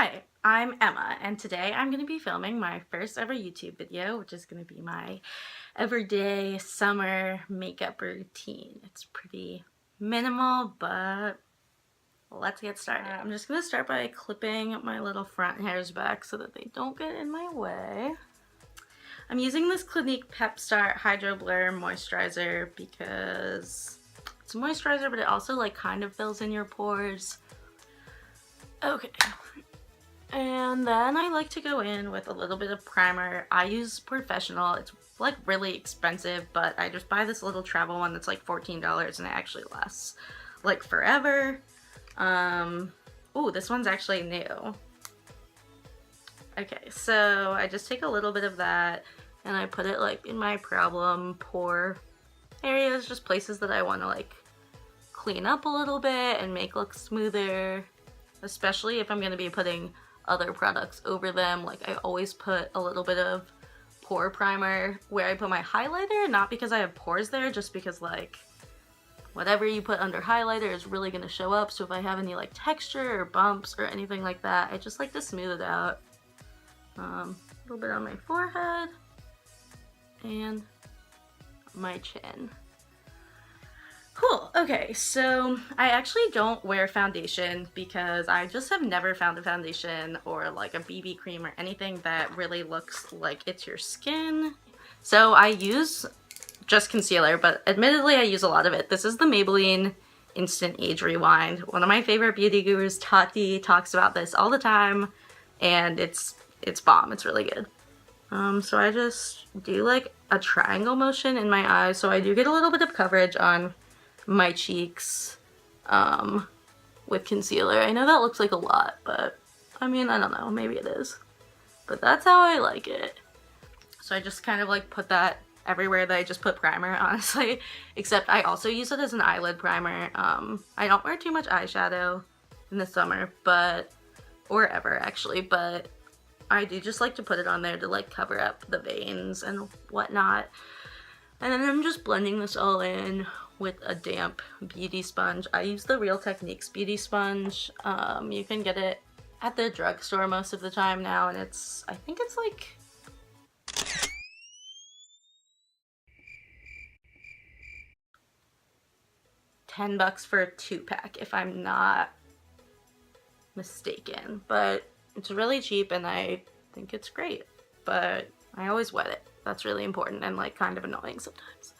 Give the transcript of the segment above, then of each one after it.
Hi, I'm Emma, and today I'm going to be filming my first ever YouTube video, which is going to be my everyday summer makeup routine. It's pretty minimal, but let's get started. I'm just going to start by clipping my little front hairs back so that they don't get in my way. I'm using this Clinique Pep Start Hydro Blur Moisturizer because it's a moisturizer, but it also like kind of fills in your pores. Okay. And then I like to go in with a little bit of primer. I use Professional. It's like really expensive, but I just buy this little travel one that's like $14 and it actually lasts like forever. Oh, this one's actually new. Okay, so I just take a little bit of that and I put it like in my problem pore areas, just places that I want to like clean up a little bit and make look smoother, especially if I'm going to be putting other products over them. Like I always put a little bit of pore primer where I put my highlighter, not because I have pores there, just because like whatever you put under highlighter is really going to show up. So if I have any like texture or bumps or anything like that, I just like to smooth it out. A little bit on my forehead and my chin. Cool. Okay, so I actually don't wear foundation because I just have never found a foundation or like a BB cream or anything that really looks like it's your skin. So I use just concealer, but admittedly I use a lot of it. This is the Maybelline Instant Age Rewind. One of my favorite beauty gurus, Tati, talks about this all the time, and it's bomb. It's really good. So I just do like a triangle motion in my eyes, so I do get a little bit of coverage on my cheeks with concealer. I know that looks like a lot, but I mean, I don't know, maybe it is, but that's how I like it. So I just kind of like put that everywhere that I just put primer, honestly, except I also use it as an eyelid primer. I don't wear too much eyeshadow in the summer, or ever actually, but I do just like to put it on there to like cover up the veins and whatnot. And then I'm just blending this all in with a damp beauty sponge. I use the Real Techniques beauty sponge. You can get it at the drugstore most of the time now, and I think it's like $10 for a 2-pack if I'm not mistaken, but it's really cheap and I think it's great, but I always wet it. That's really important and like kind of annoying sometimes.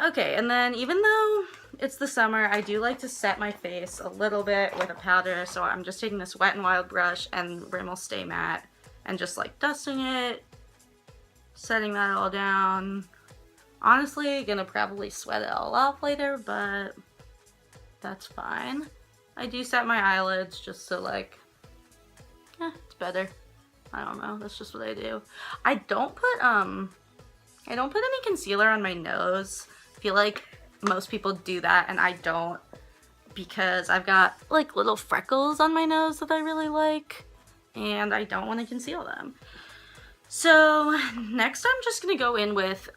Okay, and then even though it's the summer, I do like to set my face a little bit with a powder, so I'm just taking this Wet n Wild brush and Rimmel Stay Matte and just like dusting it, setting that all down. Honestly, gonna probably sweat it all off later, but that's fine. I do set my eyelids just so like, it's better. I don't know, that's just what I do. I don't put any concealer on my nose. I feel like most people do that and I don't, because I've got like little freckles on my nose that I really like and I don't want to conceal them. So next I'm just gonna go in with,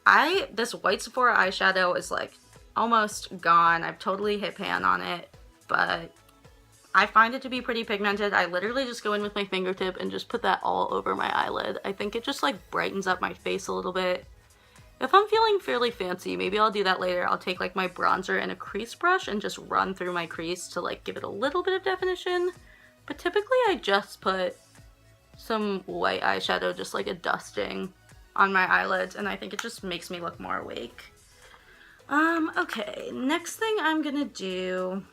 this white Sephora eyeshadow is like almost gone. I've totally hit pan on it, but I find it to be pretty pigmented. I literally just go in with my fingertip and just put that all over my eyelid. I think it just like brightens up my face a little bit. If I'm feeling fairly fancy, maybe I'll do that later. I'll take like my bronzer and a crease brush and just run through my crease to like give it a little bit of definition. But typically I just put some white eyeshadow, just like a dusting on my eyelids, and I think it just makes me look more awake. Okay, next thing I'm gonna do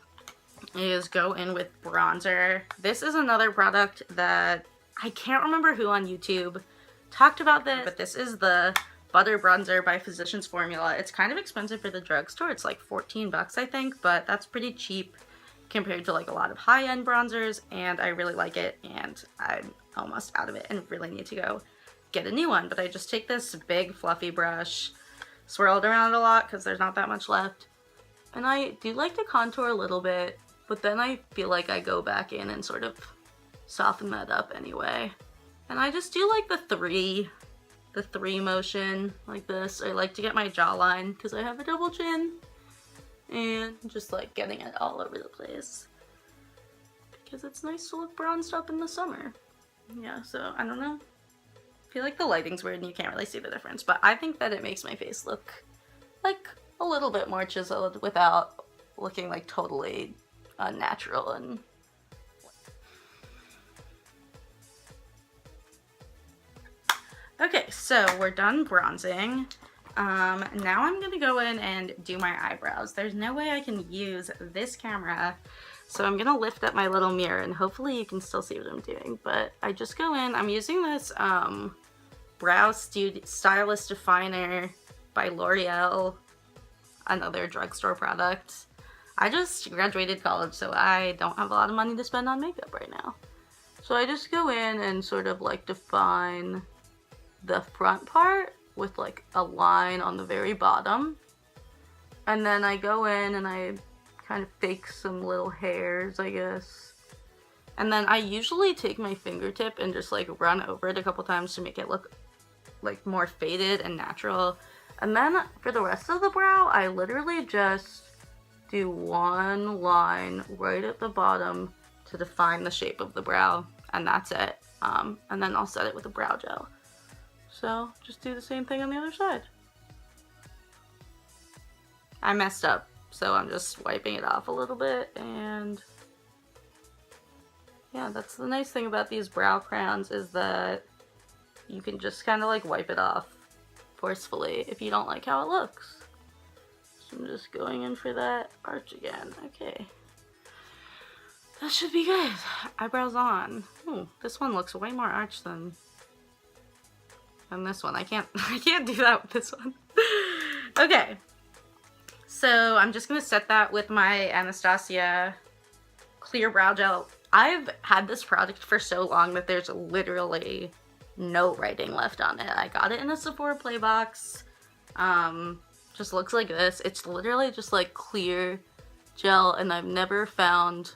is go in with bronzer. This is another product that I can't remember who on YouTube talked about this, but this is the Butter Bronzer by Physicians Formula. It's kind of expensive for the drugstore. It's like 14 bucks, I think, but that's pretty cheap compared to like a lot of high-end bronzers, and I really like it, and I'm almost out of it and really need to go get a new one. But I just take this big fluffy brush, swirl it around a lot because there's not that much left, and I do like to contour a little bit, but then I feel like I go back in and sort of soften that up anyway. And I just do like the three motion like this. I like to get my jawline because I have a double chin, and just like getting it all over the place. because it's nice to look bronzed up in the summer. Yeah, so I don't know. I feel like the lighting's weird and you can't really see the difference, but I think that it makes my face look like a little bit more chiseled without looking like totally unnatural. And okay, so we're done bronzing. Now I'm gonna go in and do my eyebrows. There's no way I can use this camera, so I'm gonna lift up my little mirror and hopefully you can still see what I'm doing. But I just go in, I'm using this Brow Stylist Definer by L'Oreal, another drugstore product. I just graduated college, so I don't have a lot of money to spend on makeup right now. So I just go in and sort of like define the front part with like a line on the very bottom. And then I go in and I kind of fake some little hairs, I guess. And then I usually take my fingertip and just like run over it a couple times to make it look like more faded and natural. And then for the rest of the brow, I literally just do one line right at the bottom to define the shape of the brow, and that's it. And then I'll set it with a brow gel. So just do the same thing on the other side. I messed up, so I'm just wiping it off a little bit, and yeah, that's the nice thing about these brow crayons, is that you can just kind of like wipe it off forcefully if you don't like how it looks. So I'm just going in for that arch again. Okay. That should be good. Eyebrows on. Ooh, this one looks way more arched than this one. I can't do that with this one. Okay. So I'm just gonna set that with my Anastasia clear brow gel. I've had this product for so long that there's literally no writing left on it. I got it in a Sephora Play box. Just looks like this. It's literally just like clear gel, and I've never found,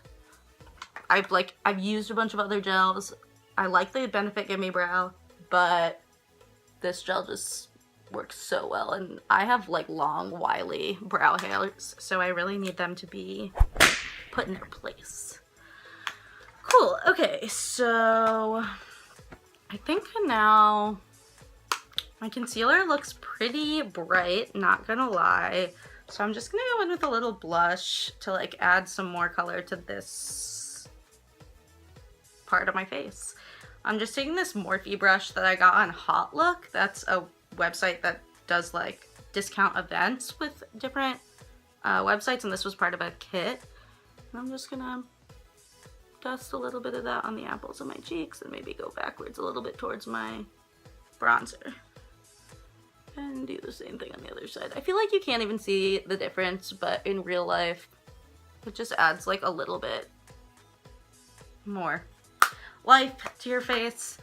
I've used a bunch of other gels. I like the Benefit Gimme Brow, but this gel just works so well, and I have like long, wily brow hairs, so I really need them to be put in their place. Cool. Okay, so I think now my concealer looks pretty bright, not gonna lie. So I'm just gonna go in with a little blush to like add some more color to this part of my face. I'm just taking this Morphe brush that I got on Hot Look. That's a website that does like discount events with different websites, and this was part of a kit. And I'm just gonna dust a little bit of that on the apples of my cheeks and maybe go backwards a little bit towards my bronzer. And do the same thing on the other side. I feel like you can't even see the difference, but in real life, it just adds like a little bit more life to your face.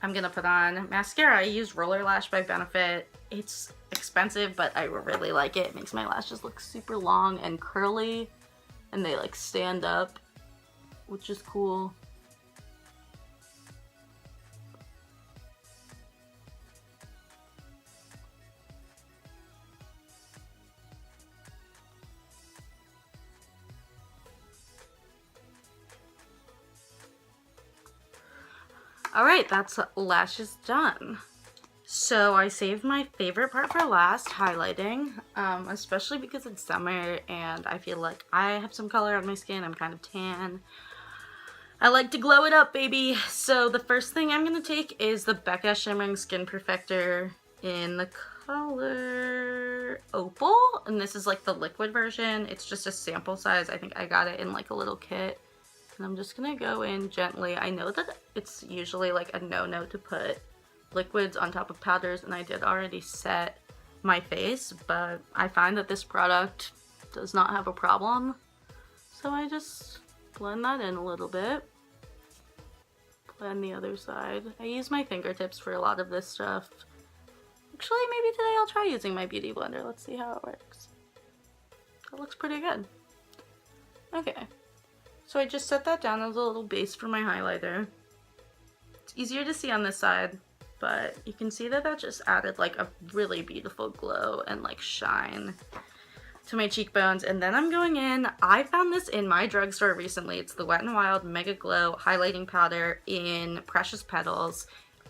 I'm gonna put on mascara. I use Roller Lash by Benefit. It's expensive, but I really like it. It makes my lashes look super long and curly, and they like stand up, which is cool. Alright, that's lashes done. So I saved my favorite part for last, highlighting, especially because it's summer and I feel like I have some color on my skin. I'm kind of tan. I like to glow it up, baby. So the first thing I'm going to take is the Becca Shimmering Skin Perfector in the color Opal. And this is like the liquid version. It's just a sample size. I think I got it in like a little kit. And I'm just gonna go in gently. I know that it's usually like a no-no to put liquids on top of powders, and I did already set my face, but I find that this product does not have a problem. So I just blend that in a little bit. Blend the other side. I use my fingertips for a lot of this stuff. Actually, maybe today I'll try using my beauty blender. Let's see how it works. It looks pretty good. Okay. So I just set that down as a little base for my highlighter. It's easier to see on this side, but you can see that that just added like a really beautiful glow and like shine to my cheekbones, and then I'm going in. I found this in my drugstore recently. It's the Wet n Wild Mega Glow Highlighting Powder in Precious Petals.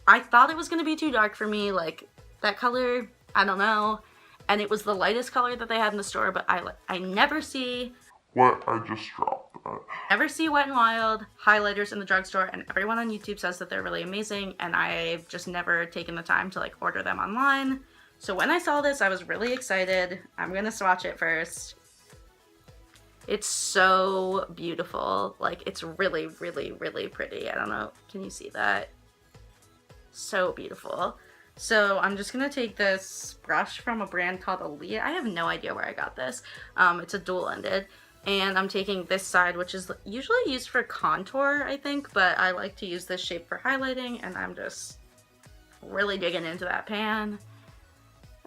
I thought it was going to be too dark for me, like that color, I don't know. And it was the lightest color that they had in the store, but I never see... What? I just dropped that. Never see Wet n Wild highlighters in the drugstore, and everyone on YouTube says that they're really amazing, and I've just never taken the time to like order them online. So when I saw this, I was really excited. I'm gonna swatch it first. It's so beautiful. Like, it's really, really, really pretty. I don't know, can you see that? So beautiful. So I'm just gonna take this brush from a brand called Aaliyah. I have no idea where I got this. It's a dual-ended. And I'm taking this side, which is usually used for contour, I think, but I like to use this shape for highlighting, and I'm just really digging into that pan.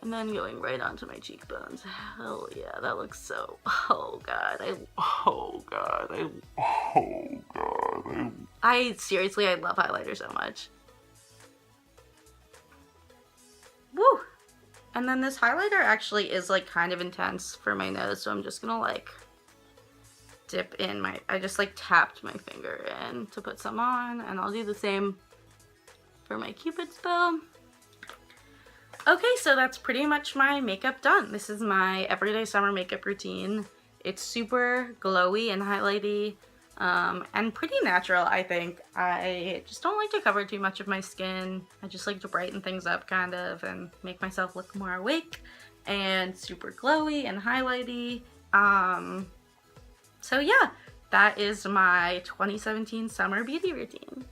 And then going right onto my cheekbones. Oh yeah, that looks so... Oh god, seriously, I love highlighter so much. Woo! And then this highlighter actually is like kind of intense for my nose, so I'm just gonna like dip in my... I just like tapped my finger in to put some on, and I'll do the same for my Cupid's bow. Okay, so that's pretty much my makeup done. This is my everyday summer makeup routine. It's super glowy and highlighty, and pretty natural, I think. I just don't like to cover too much of my skin. I just like to brighten things up, kind of, and make myself look more awake and super glowy and highlighty. So yeah, that is my 2017 summer beauty routine.